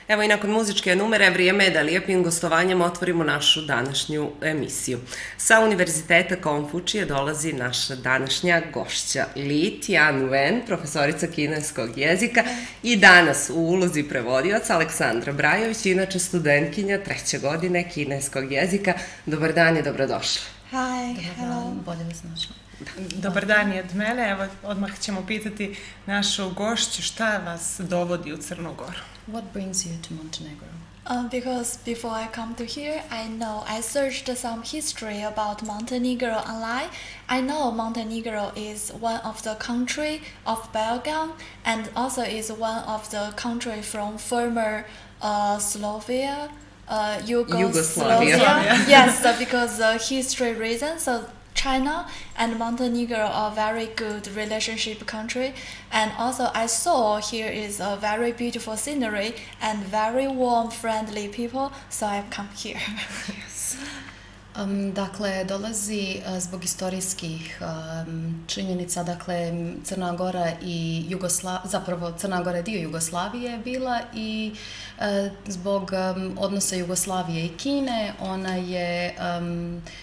Evo i nakon muzičke numere, vrijeme je da lijepim gostovanjem otvorimo našu današnju emisiju. Sa Univerziteta Konfučije dolazi naša današnja gošća Li Tianwen, profesorica kineskog jezika i danas u ulozi prevodioca Aleksandra Brajović, inače studentkinja 3. godine kineskog jezika. Dobar dan i dobrodošli. Hi, hello. Bolje vas našla. Dobar dan i od mene. Evo, odmah ćemo pitati našu gošću šta vas dovodi u Crnu Goru. What brings you to Montenegro? Because before I come to here, I searched some history about Montenegro online. I know Montenegro is one of the country of Balkan and also is one of the country from former Slovenia. Yugoslavia. Yes, because history reasons. So China and Montenegro are very good relationship country, and also I saw here is a very beautiful scenery and very warm, friendly people, so I've come here. Yes. Dakle, dolazi zbog istorijskih činjenica, dakle, Crna Gora i zapravo Crna Gora je dio Jugoslavije bila i zbog odnosa Jugoslavije i Kine ona je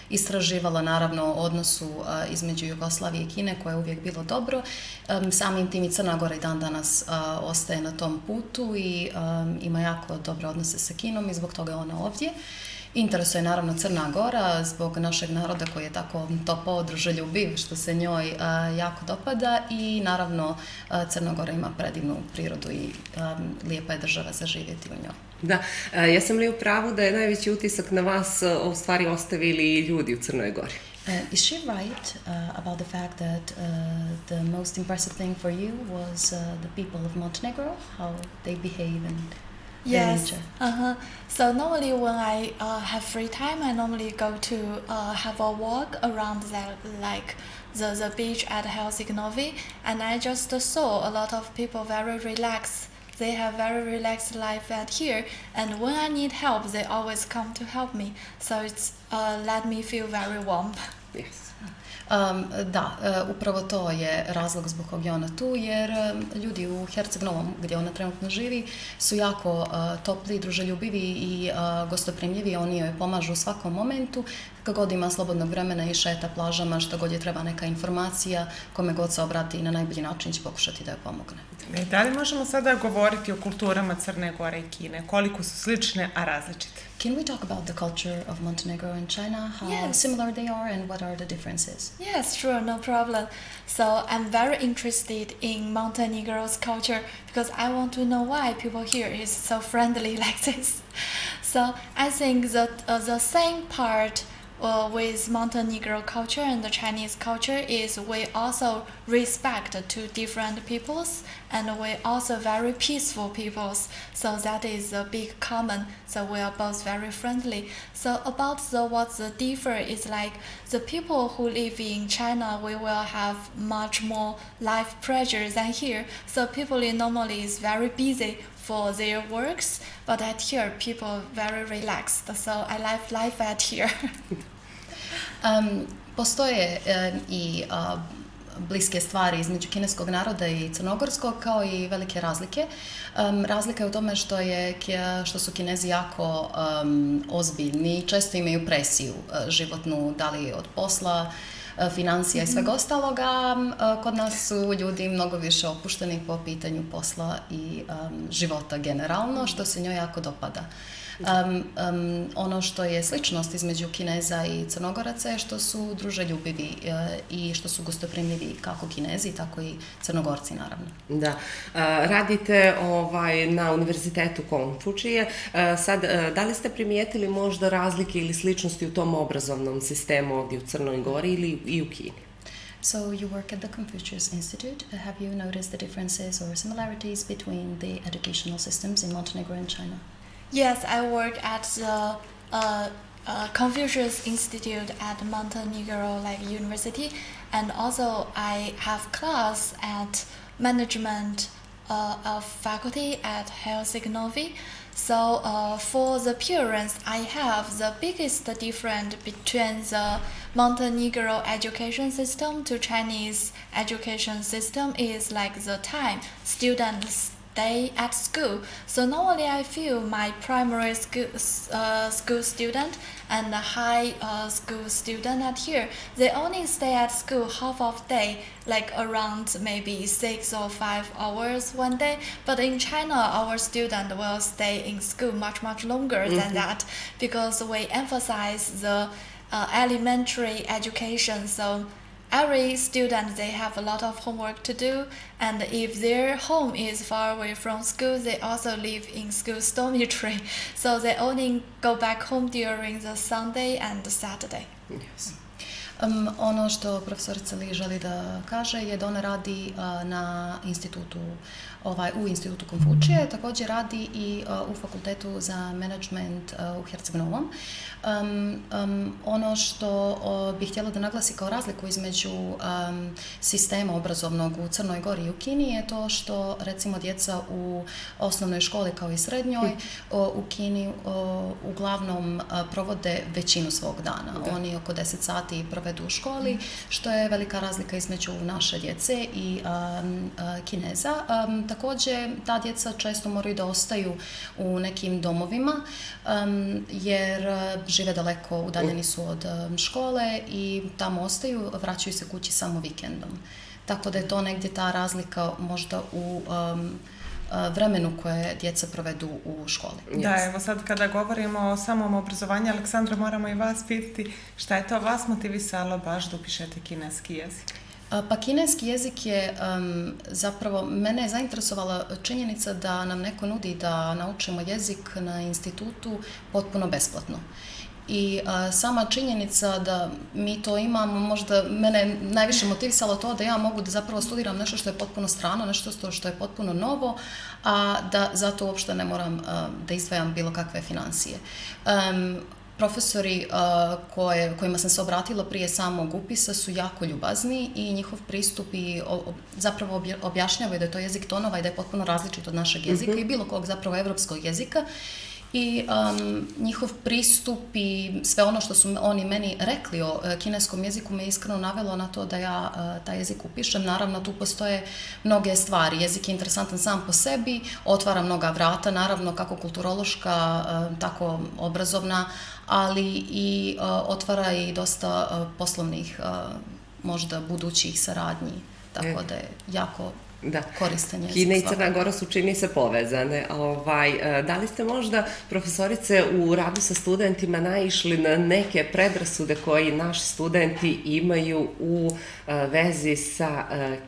istraživala naravno o odnosu između Jugoslavije i Kine koje je uvijek bilo dobro. Samim tim i Crna Gora i dan danas ostaje na tom putu i ima jako dobre odnose sa Kinom i zbog toga je ona ovdje. Interesuje naravno Crna Gora zbog našeg naroda koji je tako topao, druželjubiv, što se njoj jako dopada i naravno Crna Gora ima predivnu prirodu i lijepa je država za živjeti u njoj. Da, jesam li u pravu da je najveći utisak na vas u stvari ostavili ljudi u Crnoj Gori? Is she right about the fact that the most impressive thing for you was the people of Montenegro, how they behave and Yes. So normally when I have free time, I normally go to have a walk around the beach at Helsinki, and I just saw a lot of people very relaxed. They have very relaxed life at here, and when I need help, they always come to help me. So it's let me feel very warm. Yes. Da, upravo to je razlog zbog kog je ona tu, jer ljudi u Herceg-Novom, gdje ona trenutno živi, su jako topli, druželjubivi i gostoprimljivi, oni joj pomažu u svakom momentu, kako god ima slobodnog vremena i šeta plažama, što god je treba neka informacija, kome god se obrati na najbolji način će pokušati da joj pomogne. Da li možemo sada govoriti o kulturama Crne Gore i Kine? Koliko su slične, a različite? Can we talk about the culture of Montenegro and China? How similar they are and what are the differences? Yes, sure, no problem. So I'm very interested in Montenegro's culture because I want to know why people here is so friendly like this. So I think that the same part with Montenegro culture and the Chinese culture is we also respect to different peoples and we also very peaceful peoples. So that is a big common. So we are both very friendly. So about what the differ is like the people who live in China, we will have much more life pressure than here. So people normally is very busy for their works, but at here people very relaxed. So I like life at here. Postoje i bliske stvari između kineskog naroda i crnogorskog, kao i velike razlike. Razlika je u tome što su Kinezi jako ozbiljni, često imaju presiju životnu, da li od posla, financija i svega ostaloga. Kod nas su ljudi mnogo više opušteni po pitanju posla i života generalno, što se njoj jako dopada. Ono što je sličnost između Kineza i Crnogoraca je što su druželjubivi i što su gostoprimljivi kako Kinezi, tako i Crnogorci naravno. Da, radite na Univerzitetu Konfučije. Sad, da li ste primijetili možda razlike ili sličnosti u tom obrazovnom sistemu ovdje u Crnoj Gori ili i u Kini? So you work at the Confucius Institute. Have you noticed the differences or similarities between the educational systems in Montenegro and China? Yes, I work at the Confucius Institute at Montenegro University, and also I have class at management of faculty at Helsinki. So for the appearance, I have the biggest difference between the Montenegro education system to Chinese education system is like the time students day at school. So normally I feel my primary school student and the high school student at here, they only stay at school half of day, like around maybe 6 or 5 hours one day. But in China, our student will stay in school much longer than that, because we emphasize the elementary education. So every student, they have a lot of homework to do, and if their home is far away from school, they also live in school dormitory, so they only go back home during the Sunday and Saturday. Yes. Ono što profesorica Li želi da kaže je da ona radi na institutu, u institutu Konfučije, također radi i u fakultetu za menadžment u Herceg-Novom. Ono što bih htjela da naglasi kao razliku između sistema obrazovnog u Crnoj Gori i u Kini je to što recimo djeca u osnovnoj školi kao i srednjoj u Kini uglavnom provode većinu svog dana. Oni oko 10 sati provedu u školi, što je velika razlika između naše djece i Kineza. Također, ta djeca često moraju da ostaju u nekim domovima jer žive daleko, udaljeni su od škole i tamo ostaju, vraćaju se kući samo vikendom. Tako da je to negdje ta razlika možda u vremenu koje djeca provedu u školi. Da, evo sad kada govorimo o samom obrazovanju, Aleksandra, moramo i vas pitati šta je to vas motivisalo baš da upišete kineski jezik? Pa kineski jezik je zapravo, mene je zainteresovala činjenica da nam neko nudi da naučimo jezik na institutu potpuno besplatno. I sama činjenica da mi to imamo, možda mene najviše motivisalo to da ja mogu da zapravo studiram nešto što je potpuno strano, nešto što je potpuno novo, a da zato uopšte ne moram da izdvajam bilo kakve financije. Profesori kojima sam se obratila prije samog upisa su jako ljubazni i njihov pristup i zapravo objašnjavaju da je to jezik tonova i da je potpuno različit od našeg jezika i bilo kog zapravo evropskog jezika. I njihov pristup i sve ono što su oni meni rekli o kineskom jeziku me iskreno navelo na to da ja taj jezik upišem. Naravno, tu postoje mnoge stvari. Jezik je interesantan sam po sebi, otvara mnoga vrata, naravno kako kulturološka, tako obrazovna, ali i otvara i dosta poslovnih, možda budućih saradnji. Tako da je jako koristan jezik. Kina i Crna Gora su, čini se, povezane. Da li ste možda, profesorice, u radu sa studentima naišli na neke predrasude koji naši studenti imaju u vezi sa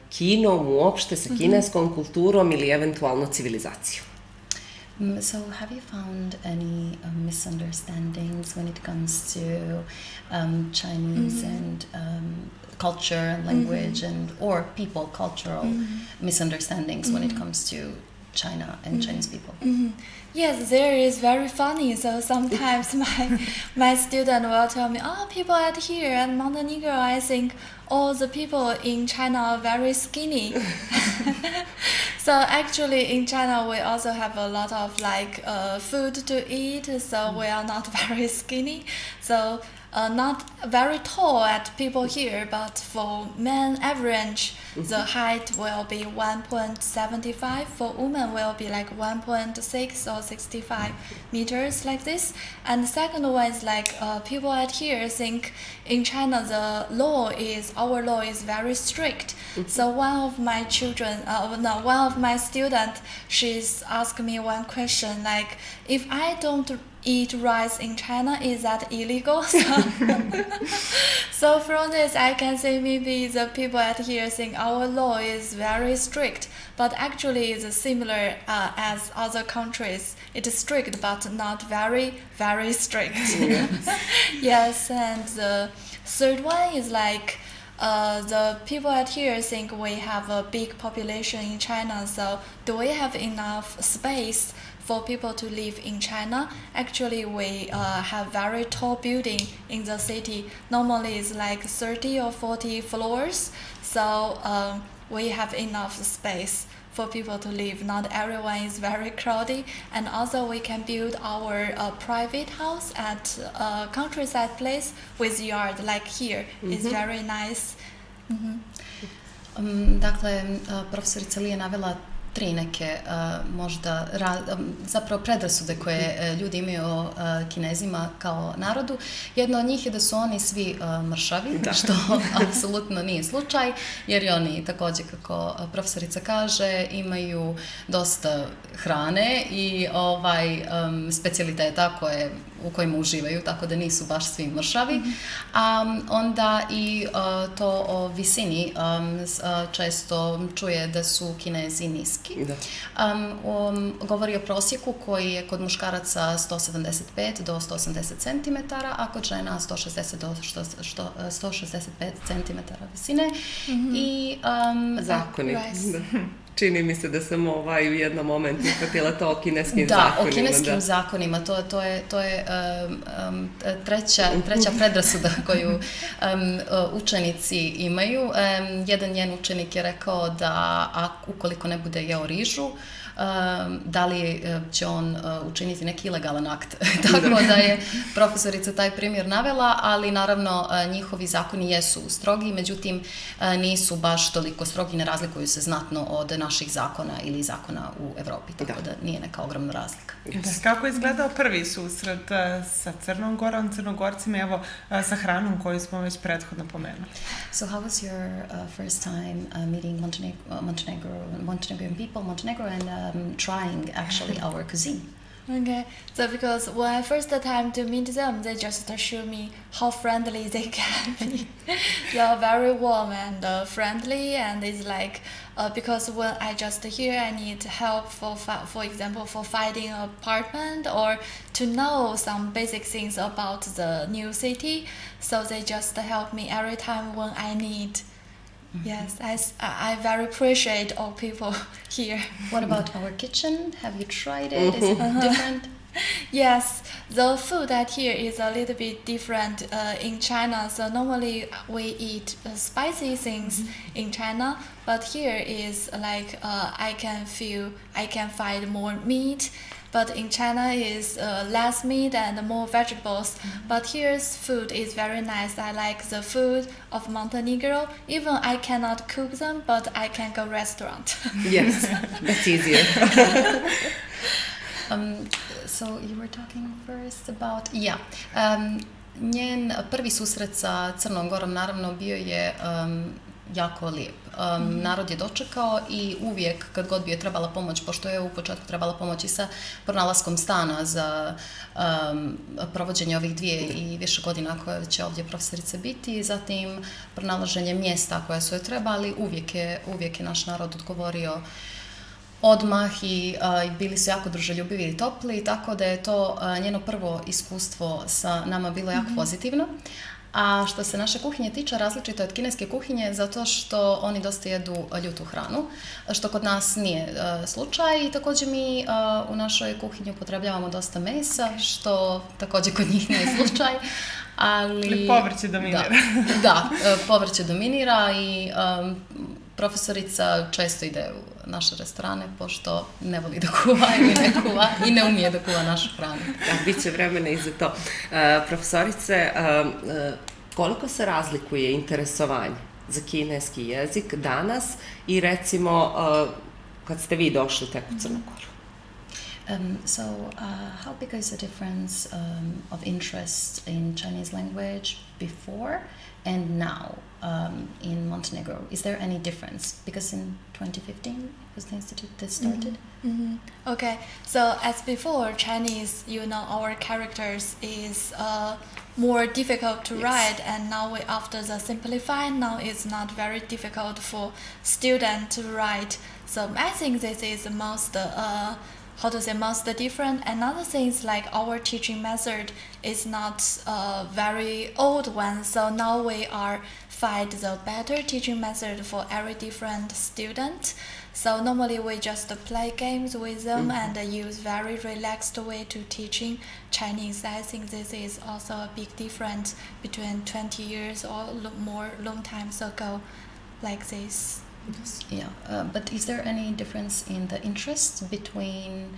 Kinom, uopšte sa kineskom kulturom ili eventualno civilizacijom? So have you found any misunderstandings when it comes to Chinese and culture and language or people cultural misunderstandings when it comes to China and Chinese people? Yes, there is very funny. So sometimes my student will tell me, people at here at Montenegro, I think all the people in China are very skinny. So actually in China we also have a lot of food to eat, so we are not very skinny. So not very tall at people here, but for men average, the height will be 1.75. For women will be like 1.6 or 65 meters like this. And the second one is people at here think in China our law is very strict. So one of my student, she's asked me one question like, if I don't eat rice in China, is that illegal? So from this I can say maybe the people at here think our law is very strict, but actually it's similar as other countries. It is strict but not very, very strict. Yes, and the third one is the people at here think we have a big population in China, so do we have enough space for people to live in China? Actually, we have very tall building in the city. Normally it's 30 or 40 floors, so we have enough space for people to live. Not everyone is very crowded, and also we can build our private house at a countryside place with yard like here. It's very nice. Dakle, profesorica Li je navela tri neke možda zapravo predrasude koje ljudi imaju o Kinezima kao narodu. Jedna od njih je da su oni svi mršavi, što apsolutno nije slučaj, jer i oni također, kako profesorica kaže, imaju dosta hrane i specijaliteta u kojima uživaju, tako da nisu baš svi mršavi. A onda i to o visini često čuje da su Kinezi niski. Govori o prosjeku koji je kod muškaraca 175 do 180 cm, a kod žena 160 do 165 cm visine. I zakoni. Čini mi se da sam u jednom momentu uhvatila to o kineskim zakonima. Da, o kineskim zakonima. To je treća predrasuda koju učenici imaju. Jedan njen učenik je rekao da ukoliko ne bude jeo rižu, da li će on učiniti neki ilegalan akt. Tako da je profesorica taj primjer navela, ali naravno njihovi zakoni jesu strogi, međutim nisu baš toliko strogi, ne razlikuju se znatno od naših zakona ili zakona u Evropi, tako da nije neka ogromna razlika. Kako je izgledao prvi susret sa Crnom Gorom, Crnogorcima, evo sa hranom koju smo već prethodno pomenuli? So how was your first time meeting Montenegrin people, Montenegro, and trying actually our cuisine? Okay, so because when I first time to meet them, they just show me how friendly they can be. They are very warm and friendly, and it's like because when I just here I need help for example for finding an apartment or to know some basic things about the new city, so they just help me every time when I need. Yes, I very appreciate all people here. What about our kitchen? Have you tried it? Is it different? Yes, the food that here is a little bit different in China. So normally we eat spicy things in China, but here is like I can find more meat. But in China is less meat and more vegetables. But here's food is very nice. I like the food of Montenegro. Even I cannot cook them, but I can go restaurant. Yes, that's easier. So you were talking first about... njen prvi susret sa Crnom Gorom naravno bio je jako lijep. Narod je dočekao i uvijek kad god bi je trebala pomoć, pošto je u početku trebala pomoć i sa pronalaskom stana za provođenje ovih 2 i više godina koje će ovdje profesorice biti, zatim pronalaženje mjesta koje su joj trebali, uvijek je naš narod odgovorio odmah i bili su jako druželjubivi i topli, tako da je to njeno prvo iskustvo sa nama bilo jako pozitivno. A što se naše kuhinje tiče, različito je od kineske kuhinje zato što oni dosta jedu ljutu hranu, što kod nas nije slučaj i također mi u našoj kuhinji upotrebljavamo dosta mesa, što također kod njih nije slučaj. Ali povrće dominira. Da, povrće dominira i profesorica često ide u naše restorane pošto ne voli da kuva ili ne kuva i ne umije da kuva našu hranu. Da, bit će vremena i za to. Profesorice, koliko se razlikuje interesovanje za kineski jezik danas i recimo kad ste vi došli tek u Crnu Goru? How big is the difference of interest in Chinese language before and now in Montenegro? Is there any difference? Because in 2015 was the institute that started. Okay, so as before, Chinese, our characters is more difficult to write, and now after the simplified, now it's not very difficult for students to write. So I think this is the most most different. Another thing is like our teaching method is not very old one, so now we are find the better teaching method for every different student. So normally we just play games with them and use very relaxed way to teaching Chinese. I think this is also a big difference between 20 years or long times ago like this. Yeah, but is there any difference in the interest between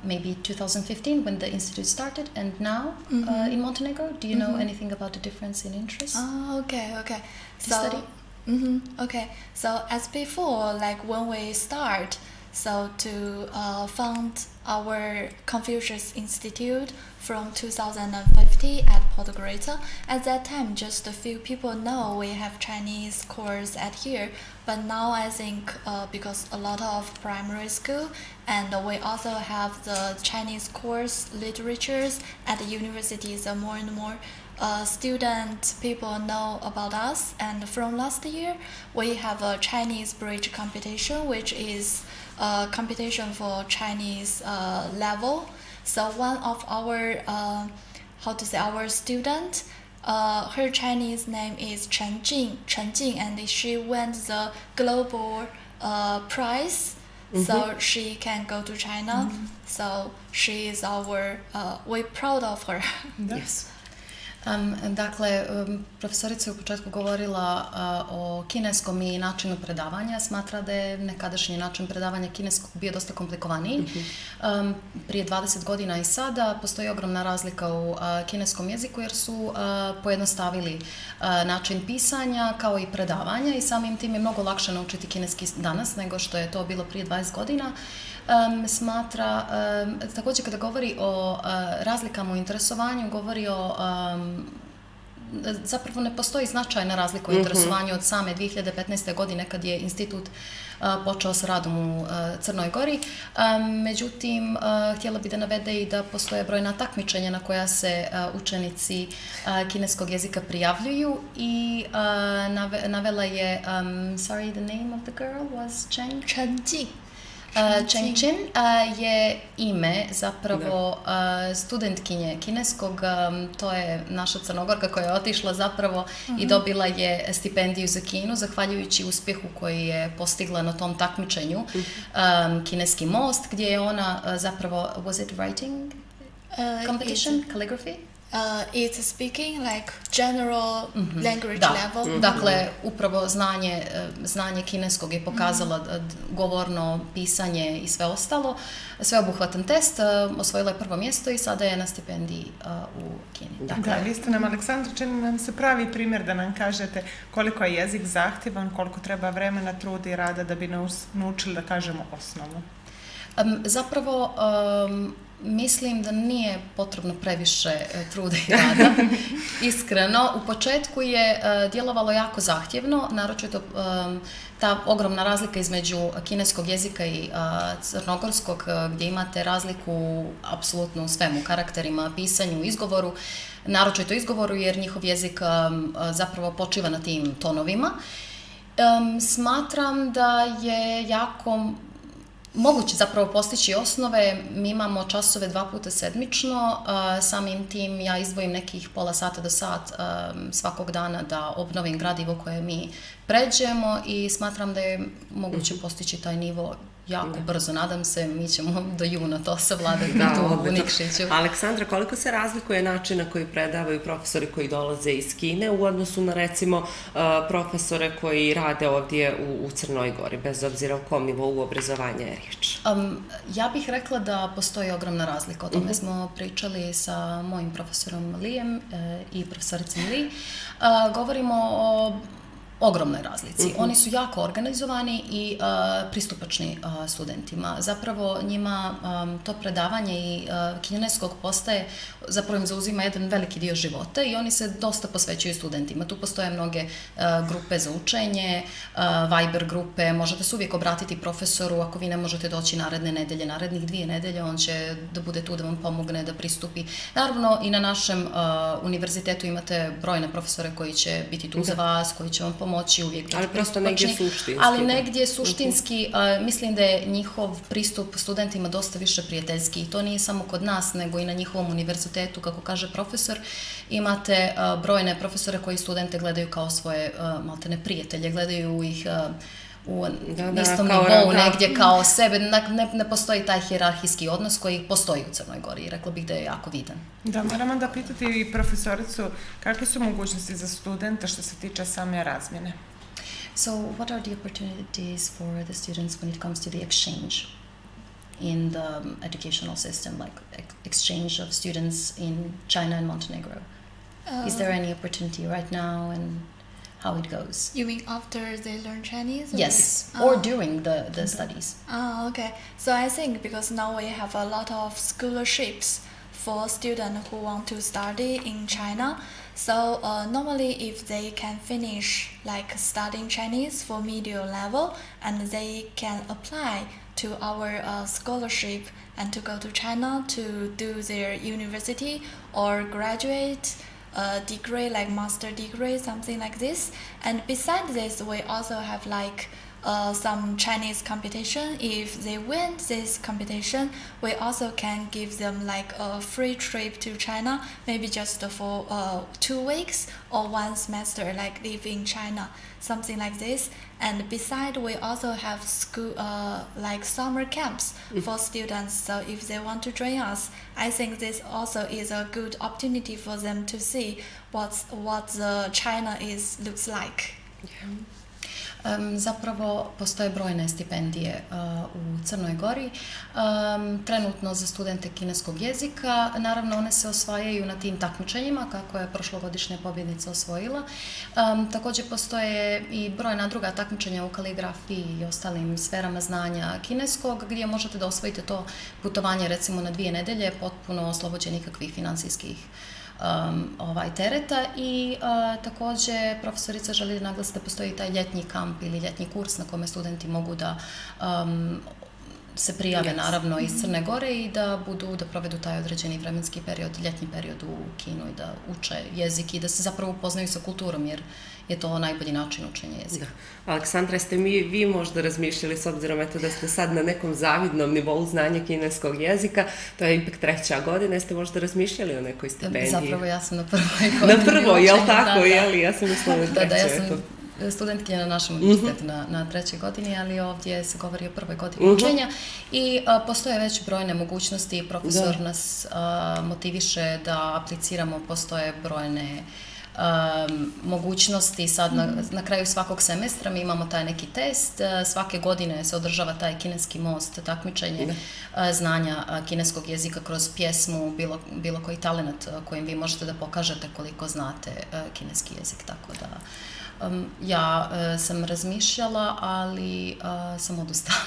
maybe 2015 when the institute started and now in Montenegro? Do you know anything about the difference in interest? Okay. To study? Okay, so as before, like when we start, so to found our Confucius Institute from 2050 at Podgorica. At that time, just a few people know we have Chinese course at here. But now I think because a lot of primary school and we also have the Chinese course literatures at the universities, so more and more student people know about us. And from last year, we have a Chinese bridge competition, which is a competition for Chinese level. So one of our our student, her Chinese name is Chen Jing, and she won the global prize. So she can go to China. So she is we're proud of her. Yes. Dakle, profesorica je u početku govorila o kineskom i načinu predavanja. Smatra da je nekadašnji način predavanja kineskog bio dosta komplikovaniji. Prije 20 godina i sada postoji ogromna razlika u kineskom jeziku jer su pojednostavili način pisanja kao i predavanja i samim tim je mnogo lakše naučiti kineski danas nego što je to bilo prije 20 godina. Smatra, također kada govori o razlikama u interesovanju, govori o zapravo ne postoji značajna razlika u interesovanju od same 2015. godine kad je institut počeo s radom u Crnoj Gori. Međutim, htjela bi da navede i da postoje brojna takmičenja na koja se učenici kineskog jezika prijavljuju i navela je, sorry, the name of the girl was Chen Ji. Chen Jin je ime zapravo studentkinje kineskog, to je naša Crnogorka koja je otišla zapravo i dobila je stipendiju za Kinu zahvaljujući uspjehu koji je postigla na tom takmičenju Kineski most gdje je ona zapravo, was it writing competition, calligraphy? It's speaking like general language level. Dakle, upravo znanje kineskog je pokazala govorno pisanje i sve ostalo. Sveobuhvatan test, osvojila je prvo mjesto i sada je na stipendiji u Kini. Dakle, da, vi ste nam, Aleksandra, čini nam se pravi primjer da nam kažete koliko je jezik zahtjevan, koliko treba vremena, truda i rada da bi naučili da kažemo osnovu. Zapravo, mislim da nije potrebno previše truda i rada. Iskreno, u početku je djelovalo jako zahtjevno, naročito ta ogromna razlika između kineskog jezika i crnogorskog, gdje imate razliku apsolutno u svemu, karakterima, pisanju, izgovoru, naročito izgovoru jer njihov jezik zapravo počiva na tim tonovima. Smatram da je jako moguće zapravo postići osnove. Mi imamo časove 2 puta sedmično, samim tim ja izdvojim nekih pola sata do sat svakog dana da obnovim gradivo koje mi pređemo i smatram da je moguće postići taj nivo jako brzo. Nadam se, mi ćemo do juna to savladati tu u Nikšiću. Aleksandra, koliko se razlikuje način na koji predavaju profesori koji dolaze iz Kine u odnosu na, recimo, profesore koji rade ovdje u Crnoj Gori, bez obzira o kom nivou obrazovanja je riječ? Ja bih rekla da postoji ogromna razlika. O tome smo pričali sa mojim profesorom Lijem i profesoricom Li. Govorimo o ogromnoj razlici. Oni su jako organizovani i pristupačni studentima. Zapravo njima to predavanje i kineskog postaje, zapravo im zauzima jedan veliki dio života i oni se dosta posvećuju studentima. Tu postoje mnoge grupe za učenje, Viber grupe, možete se uvijek obratiti profesoru ako vi ne možete doći naredne nedelje, narednih 2 nedelje, on će da bude tu da vam pomogne da pristupi. Naravno i na našem univerzitetu imate brojne profesore koji će biti tu za vas, koji će vam pomoći uvijek biti ali prosto negdje suštinski. Ali negdje suštinski, mislim da je njihov pristup studentima dosta više prijateljski i to nije samo kod nas, nego i na njihovom univerzitetu, kako kaže profesor. Imate brojne profesore koji studente gledaju kao svoje maltene prijatelje, gledaju ih u istom nivou, negdje kao sebe. Ne postoji taj hijerarhijski odnos koji postoji u Crnoj Gori i rekla bih da je jako vidan. Da, moram da pitati i profesoricu kakve su mogućnosti za studenta što se tiče same razmjene? So, what are the opportunities for the students when it comes to the exchange in the educational system, like exchange of students in China and Montenegro? Is there any opportunity right now? And how it goes. You mean after they learn Chinese? Yes, or during the studies. Ah, okay. So I think because now we have a lot of scholarships for students who want to study in China. So normally if they can finish like studying Chinese for medium level and they can apply to our scholarship and to go to China to do their university or graduate degree like master degree, something like this. And besides this, we also have like some Chinese competition. If they win this competition, we also can give them like a free trip to China, maybe just for 2 weeks or 1 semester, like live in China, something like this. And besides, we also have school like summer camps for students. So if they want to join us, I think this also is a good opportunity for them to see what the China looks like. Yeah. Zapravo postoje brojne stipendije u Crnoj Gori, trenutno za studente kineskog jezika. Naravno, one se osvajaju na tim takmičenjima kako je prošlogodišnja pobjednica osvojila. Također postoje i brojna druga takmičenja u kaligrafiji i ostalim sferama znanja kineskog gdje možete da osvojite to putovanje recimo na 2 nedelje potpuno oslobođeni nikakvih financijskih tereta i također profesorica želi da naglasi da postoji taj ljetni kamp ili ljetni kurs na kome studenti mogu da se prijave naravno iz Crne Gore i da provedu taj određeni vremenski period, ljetni period u Kinu i da uče jezik i da se zapravo upoznaju sa kulturom jer je to najbolji način učenja jezika. Da. Aleksandra, jeste vi možda razmišljali s obzirom da ste sad na nekom zavidnom nivou znanja kineskog jezika, to je ipak 3. godina, jeste možda razmišljali o nekoj stipendiji? Zapravo ja sam na prvoj godini. Na prvoj, jel tako? Ja sam mislila na 3. Da, ja sam studentkinja na našem univerzitetu na 3. godini, ali ovdje se govori o 1. godini učenja i postoje već brojne mogućnosti. Profesor nas motiviše da apliciramo, postoje brojne mogućnosti. Sad na kraju svakog semestra mi imamo taj neki test, svake godine se održava taj kineski most, takmičenje znanja kineskog jezika kroz pjesmu, bilo koji talent kojim vi možete da pokažete koliko znate kineski jezik, tako da ja sam razmišljala, ali sam odustala.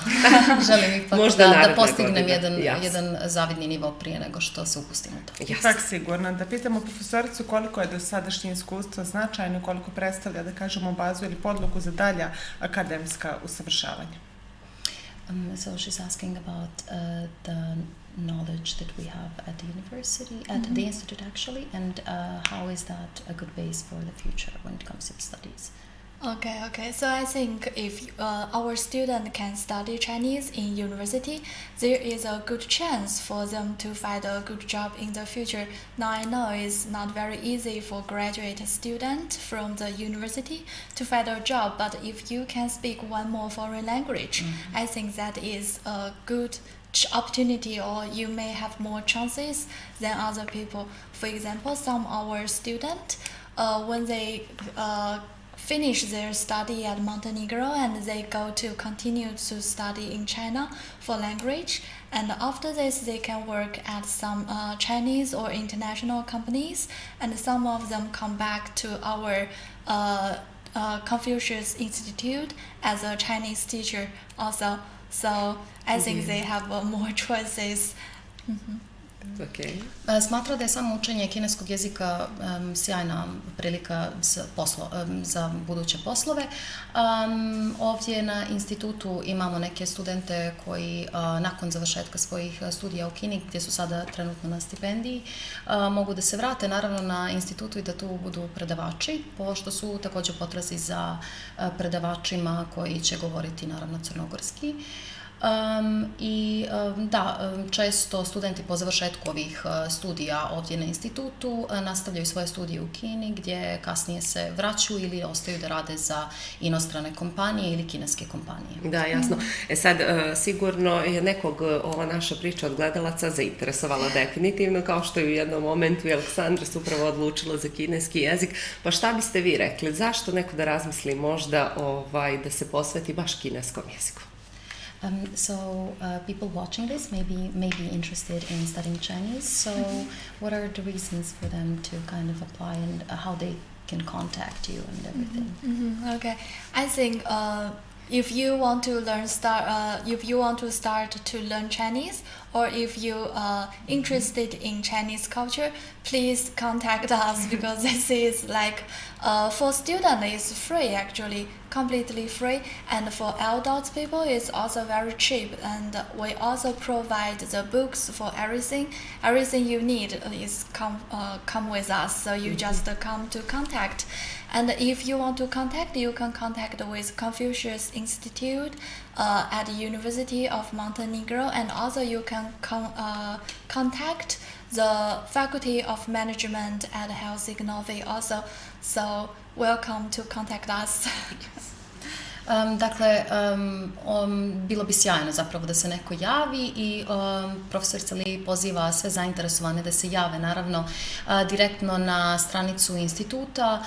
Želim ipak da postignem jedan zavidni nivo prije nego što se upustim u to. Ipak sigurno. Da pitamo profesoricu koliko je dosadašnje iskustvo značajno, koliko predstavlja, da kažemo, bazu ili podlogu za dalja akademska usavršavanja. So she's asking about the knowledge that we have at the university, at the institute actually, and how is that a good base for the future when it comes to studies? Okay. So I think if our student can study Chinese in university, there is a good chance for them to find a good job in the future. Now I know it's not very easy for graduate student from the university to find a job, but if you can speak one more foreign language, I think that is a good opportunity, or you may have more chances than other people. For example, some of our students, when they finish their study at Montenegro and they go to continue to study in China for language, and after this they can work at some Chinese or international companies, and some of them come back to our Confucius Institute as a Chinese teacher also. So I think they have more choices. Okay. Smatra da je samo učenje kineskog jezika sjajna prilika za buduće poslove. Ovdje na institutu imamo neke studente koji nakon završetka svojih studija u Kini, gdje su sada trenutno na stipendiji, mogu da se vrate naravno na institutu i da tu budu predavači, pošto su također potrazi za predavačima koji će govoriti naravno crnogorski. Često studenti po završetku ovih studija ovdje na institutu nastavljaju svoje studije u Kini gdje kasnije se vraćaju ili ostaju da rade za inostrane kompanije ili kineske kompanije. Da, jasno. Sad, sigurno je nekog ova naša priča od gledalaca zainteresovala definitivno, kao što je u jednom momentu i Aleksandra se upravo odlučila za kineski jezik. Pa šta biste vi rekli? Zašto neko da razmisli možda da se posveti baš kineskom jeziku? People watching this may be interested in studying Chinese. So what are the reasons for them to kind of apply, and how they can contact you and everything. Okay, I think if you want to start to learn Chinese, or if you are interested in Chinese culture, please contact us because this is like for students it's free, actually completely free, and for adult people it's also very cheap, and we also provide the books for everything you need is come with us, so you just come to contact. And if you want to contact, you can contact with Confucius Institute at the University of Montenegro, and also you can contact the Faculty of Management at Helsinki Novi also. So welcome to contact us. Dakle, bilo bi sjajno zapravo da se neko javi i profesorica Li poziva sve zainteresovane da se jave, naravno direktno na stranicu instituta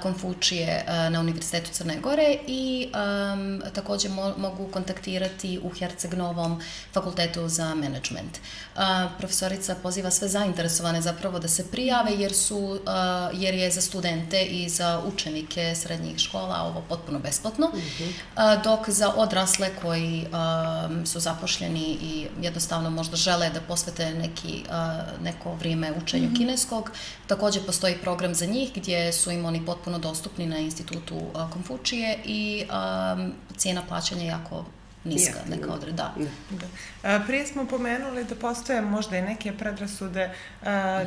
Konfučije na Univerzitetu Crne Gore i također mogu kontaktirati u Herceg-Novom fakultetu za menadžment. Profesorica poziva sve zainteresovane zapravo da se prijave jer je za studente i za učenike srednjih škola ovo potpuno besplatno. Dok za odrasle koji su zapošljeni i jednostavno možda žele da posvete neko vrijeme učenju kineskog, također postoji program za njih gdje su im oni potpuno dostupni na institutu Konfučije i cijena plaćanja je jako niska, neka odreda. Prije smo pomenuli da postoje možda i neke predrasude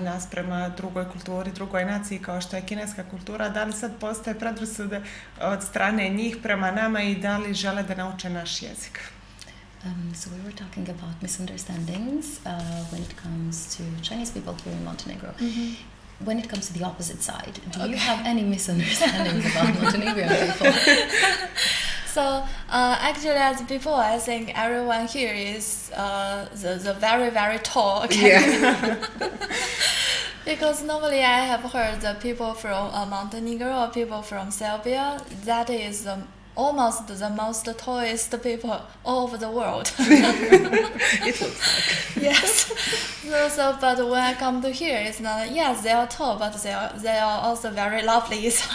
nas prema drugoj kulturi, drugoj naciji kao što je kineska kultura. Da li sad postoje predrasude od strane njih prema nama i da li žele da nauče naš jezik? So we were talking about misunderstandings when it comes to Chinese people here in Montenegro. When it comes to the opposite side, do you have any misunderstandings about Montenegrin people? So actually, as before, I think everyone here is the very, very tall. Because normally I have heard that people from Montenegro or people from Serbia, that is almost the most tallest people all over the world. It looks like. Yes. But when I come to here, it's not. Yes, they are tall, but they are also very lovely. So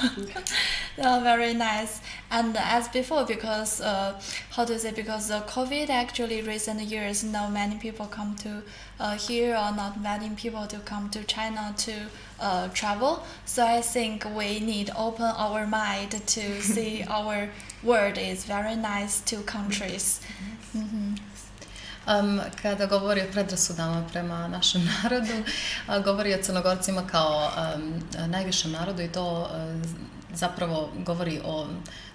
they are very nice. And as before, because because the COVID actually recent years, not many people come to here, or not many people to come to China to travel. So I think we need open our mind to see our world is very nice two countries. Kada govori o predrasudama prema našem narodu, govori o Crnogorcima kao najvišem narodu i to zapravo govori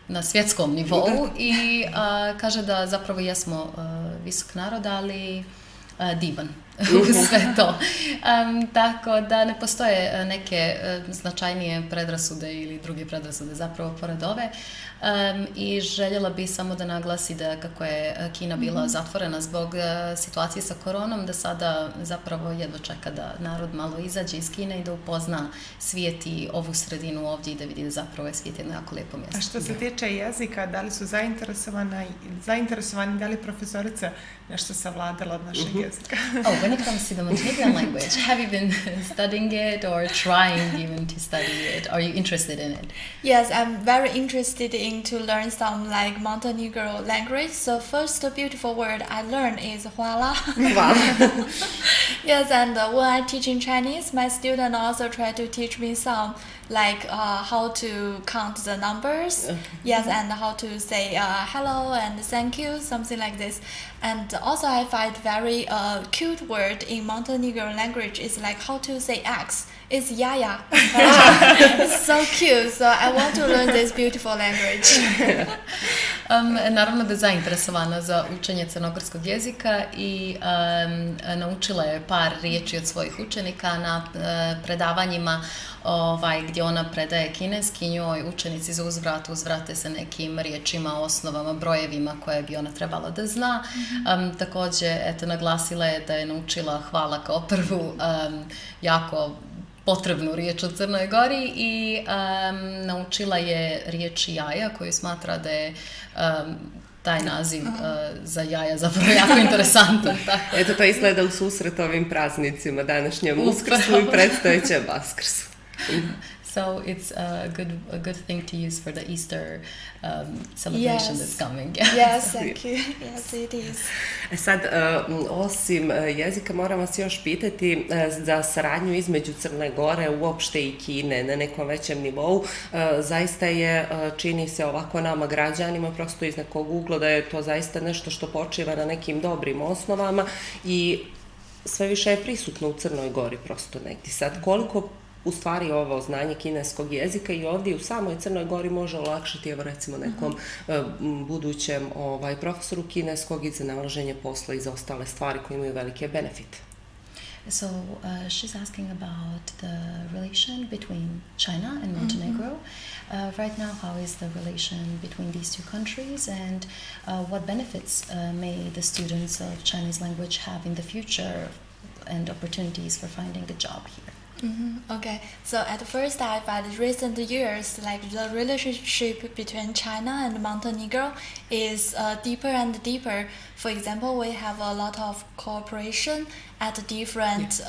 na svjetskom nivou i kaže da zapravo jesmo visok narod, ali divan u sve to. Tako da ne postoje neke značajnije predrasude ili druge predrasude zapravo pored ove. I željela bi samo da naglasi da kako je Kina bila zatvorena zbog situacije sa koronom, da sada zapravo jedva čeka da narod malo izađe iz Kine i da upozna svijet i ovu sredinu ovdje i da vidi da zapravo je svijet jedno jako lijepo mjesto. A što se tiče jezika, da li su zainteresovani, da li profesorica nešto savladala od našeg jezika? Oh, when it comes to the Montenegrin language, have you been studying it or trying even to study it? Are you interested in it? Yes, I'm very interested in to learn some like Montenegro language. So first beautiful word I learned is "hvala." Wow. Yes, and when I teach in Chinese, my student also try to teach me some like how to count the numbers. Okay. Yes, and how to say hello and thank you, something like this. And also I find very cute word in Montenegro language is like how to say X. It's yaya. It's so cute. So I want to learn this beautiful language. Naravno da je zainteresovana za učenje crnogorskog jezika i naučila je par riječi od svojih učenika na predavanjima gdje ona predaje kineski, njoj učenici za uzvrate se nekim riječima, osnovama, brojevima koje bi ona trebala da zna. Također, naglasila je da je naučila hvala kao prvu jako potrebnu riječ u Crnoj Gori i naučila je riječ jaja koju smatra da je taj naziv za jaja zapravo jako interesantan. Eto, to izgleda u susret ovim praznicima, današnjem Uskrsu i predstojećem Vaskrsu. So it's a good thing to use for the Easter celebration that's coming. Yes, thank you. Yes, it is. Sad, osim jezika, moram vas još pitati za saradnju između Crne Gore, uopšte i Kine na nekom većem nivou. Zaista je, čini se ovako nama građanima, prosto iz nekog ugla, da je to zaista nešto što počiva na nekim dobrim osnovama i sve više je prisutno u Crnoj Gori prosto negdje. Sad, koliko u stvari ovo znanje kineskog jezika i ovdje u samoj Crnoj Gori može olakšati, evo recimo nekom budućem profesoru kineskog i za nalaženje posla i za ostale stvari koje imaju velike benefite. So she's asking about the relation between China and Montenegro. Right now, how is the relation between these two countries, and what benefits may the students of Chinese language have in the future and opportunities for finding a job here? Okay, so at first, I find recent years, like the relationship between China and Montenegro is deeper and deeper. For example, we have a lot of cooperation at different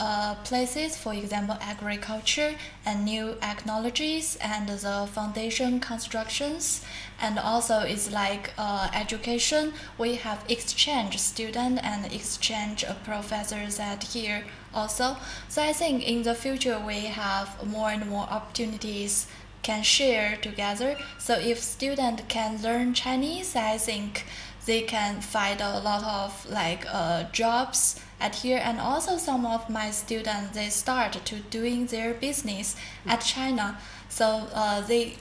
places. For example, agriculture and new technologies and the foundation constructions. And also it's like education. We have exchange student and exchange professors at here also. So I think in the future we have more and more opportunities can share together. So if student can learn Chinese, I think they can find a lot of like jobs at here. And also some of my students, they start to doing their business at China. So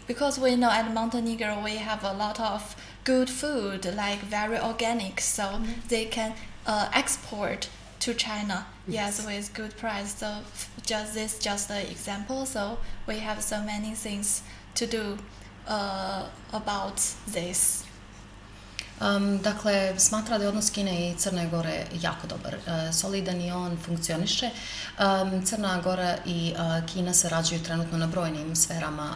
because we know at Montenegro we have a lot of good food, like very organic, so they can export to China, yes, with good price. So just an example. So we have so many things to do about this. Dakle, smatra da je odnos Kine i Crne Gore jako dobar, solidan i on funkcioniše. Crna Gora i Kina sarađuju trenutno na brojnim sferama,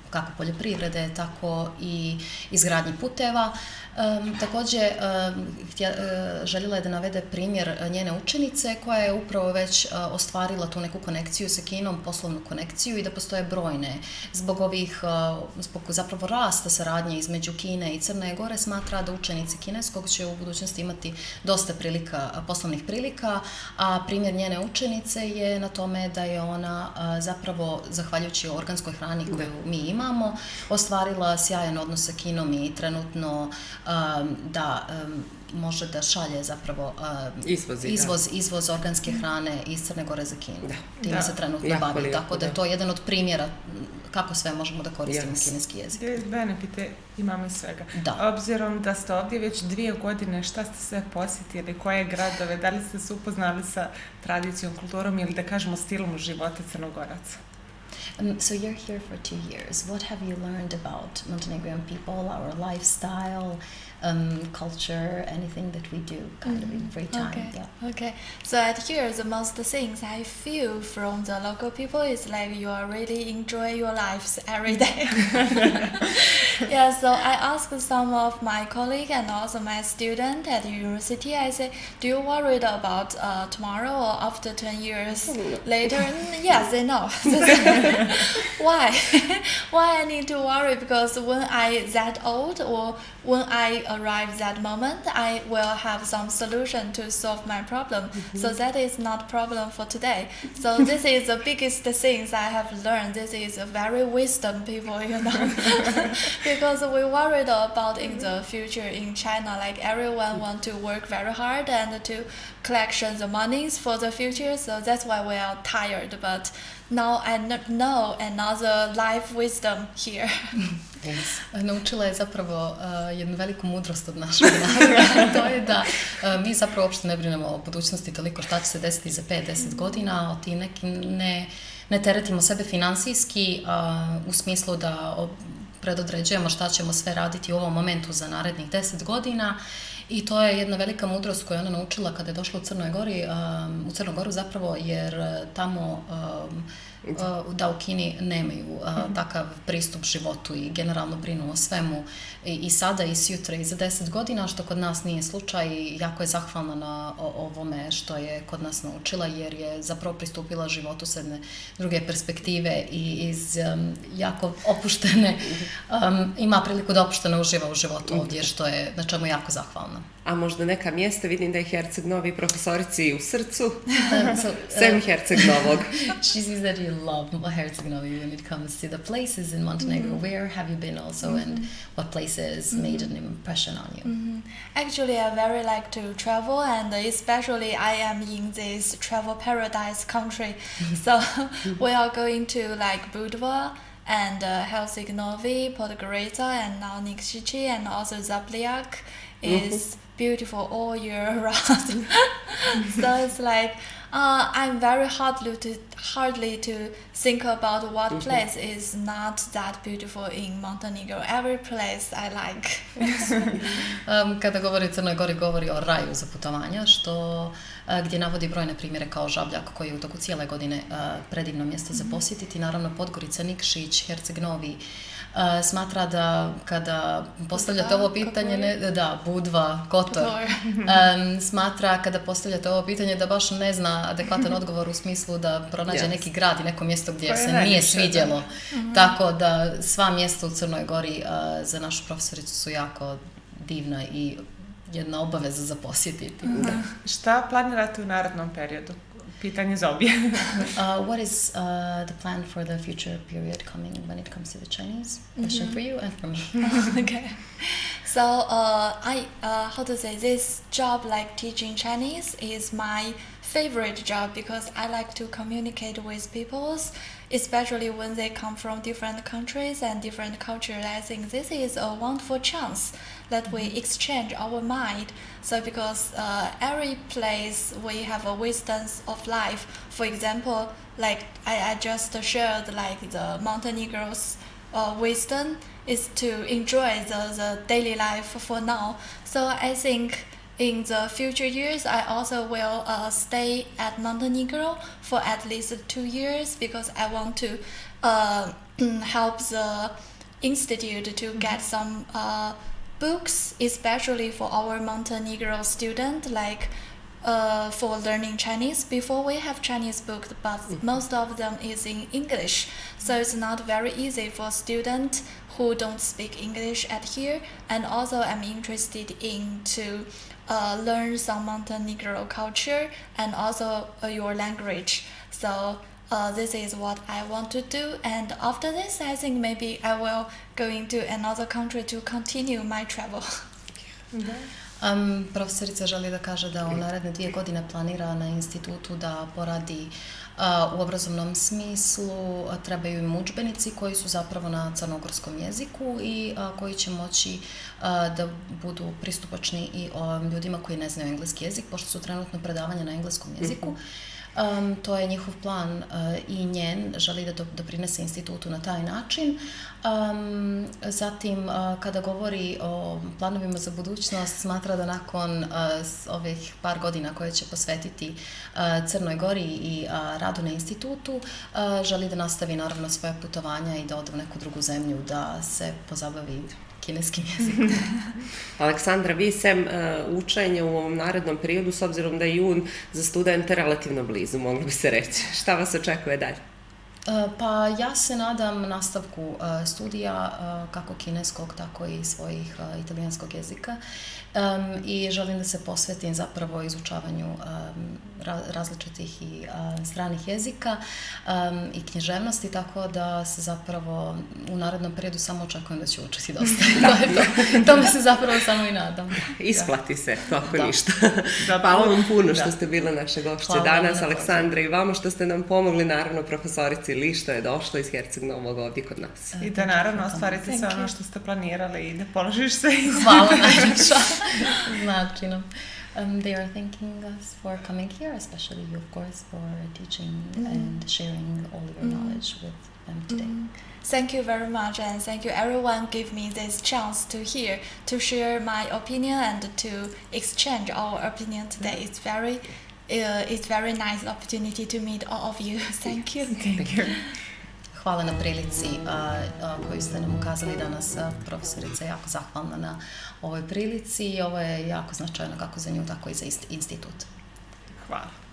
kako poljoprivrede, tako i izgradnji puteva. Također, željela je da navede primjer njene učenice koja je upravo već ostvarila tu neku konekciju sa Kinom, poslovnu konekciju, i da postoje brojne. Zbog zapravo rasta saradnje između Kine i Crne Gore, smatra da učenici kineskog će u budućnosti imati dosta poslovnih prilika, a primjer njene učenice je na tome da je ona zapravo, zahvaljujući organskoj hrani koju mi imamo, ostvarila sjajan odnos sa Kinom i trenutno da može da šalje zapravo izvoz organske hrane iz Crne Gore za Kinu. Time se trenutno bavi, tako da je to jedan od primjera kako sve možemo da koristimo kineski jezik. Benefite imamo iz svega. Obzirom da ste ovdje već 2 godine, šta ste sve posjetili, koje gradove, da li ste se upoznali sa tradicijom, kulturom ili da kažemo stilom života Crnogoraca? So you're here for 2 years. What have you learned about Montenegrin people, our lifestyle, culture, anything that we do kind of in free time? Okay. So at here, the most things I feel from the local people is like you are really enjoy your lives every day. So I asked some of my colleagues and also my student at the university, I say, do you worried about tomorrow or after 10 years later? Yes, they know. Why? Why I need to worry? Because when I that old or when I arrive that moment, I will have some solution to solve my problem. So that is not problem for today. So this is the biggest things I have learned. This is a very wisdom people, because we worried about in the future in China, like everyone want to work very hard and to collection the monies for the future. So that's why we are tired. But now I know another life wisdom here. Naučila je zapravo jednu veliku mudrost od našeg naroda, to je da mi zapravo uopšte ne brinemo o budućnosti toliko šta će se desiti za 5-10 godina, o tim nekim ne teretimo sebe finansijski u smislu da predodređujemo šta ćemo sve raditi u ovom momentu za narednih 10 godina. I to je jedna velika mudrost koju je ona naučila kada je došla u Crnu Goru zapravo, jer tamo da u Kini nemaju takav pristup životu i generalno brinu o svemu i sada i sjutra i za 10 godina, što kod nas nije slučaj i jako je zahvalna na ovome što je kod nas naučila jer je zapravo pristupila životu s jedne druge perspektive i iz jako opuštene, ima priliku da opušteno uživa u životu ovdje, što je na čemu jako zahvalna. A možda neka mjesta, vidim da je Herceg Novi profesorici u srcu, sem Herceg Novog. She says that you love Herceg Novi when it comes to the places in Montenegro. Where have you been also and what places made an impression on you? Actually, I very like to travel, and especially I am in this travel paradise country. So we are going to like Budva and Herceg Novi, Podgorica, and now Nikšić, and also Zabljak is beautiful all year round. So it's like I'm very hardly to think about what place is not that beautiful in Montenegro. Every place I like. Kada govori o Crnoj Gori, govori o raju za putovanja, gdje navodi brojne primjere kao Žabljak, koji je u toku cijele godine predivno mjesto za posjetiti. Naravno, Podgorica, Nikšić, Herceg Novi. Smatra da kada postavljate ovo pitanje, Budva, Kotor, smatra kada postavljate ovo pitanje da baš ne zna adekvatan odgovor u smislu da pronađe neki grad i neko mjesto gdje se nije svidjelo. Tako da sva mjesta u Crnoj Gori za našu profesoricu su jako divna i jedna obaveza za posjetiti. Šta planirate u narednom periodu? Pitanje za obje. What is the plan for the future period coming when it comes to the Chinese? Question for you and for me. Okay. So how to say, this job like teaching Chinese is my favorite job because I like to communicate with people, especially when they come from different countries and different cultures. I think this is a wonderful chance that we exchange our mind. So because every place we have a wisdom of life. For example, like I just shared like the Montenegro's wisdom is to enjoy the daily life for now. So I think in the future years, I also will stay at Montenegro for at least 2 years because I want to help the institute to get some books, especially for our Montenegro student, like for learning Chinese. Before we have Chinese books, but most of them is in English, so it's not very easy for students who don't speak English at here. And also, I'm interested in to learn some Montenegro culture and also your language. So this is what I want to do. And after this, I think maybe I will go into another country to continue my travel. Profesorica želi da kaže da u naredne 2 godine planira na institutu da poradi u obrazovnom smislu. Trebaju im udžbenici koji su zapravo na crnogorskom jeziku i koji će moći da budu pristupačni i ljudima koji ne znaju engleski jezik, pošto su trenutno predavanja na engleskom jeziku. To je njihov plan i njen želi da doprinese institutu na taj način. Zatim, kada govori o planovima za budućnost, smatra da nakon ovih par godina koje će posvetiti Crnoj Gori i radu na institutu, želi da nastavi naravno svoje putovanja i da ode u neku drugu zemlju da se pozabavi kineskim jezikom. Aleksandra, vi sem učenja u ovom narednom periodu, s obzirom da je jun za studente relativno blizu, moglo bi se reći. Šta vas očekuje dalje? Pa ja se nadam nastavku studija kako kineskog, tako i svojih italijanskog jezika i želim da se posvetim zapravo izučavanju različitih i stranih jezika i književnosti, tako da se zapravo u narednom periodu samo očekujem da ću učiti dosta. To me se zapravo samo i nadam. Isplati se, toliko ništa. Hvala vam puno što ste bile naše gošće danas, Aleksandra, i vama što ste nam pomogli, naravno profesorici Li što je došla iz Herceg Novog ovdje kod nas. I da naravno ostvarite sve ono što ste planirali i da položiš se. Hvala najljepša. Znači nam. They are thanking us for coming here, especially you, of course, for teaching and sharing all your knowledge with them today. Thank you very much, and thank you everyone give me this chance to share my opinion and to exchange our opinion today. It's very it's very nice opportunity to meet all of you. Thank you. Thank you. Hvala na prilici koju ste nam ukazali danas. Profesorica je jako zahvalna na ovoj prilici i ovo je jako značajno kako za nju, tako i za institut. Hvala.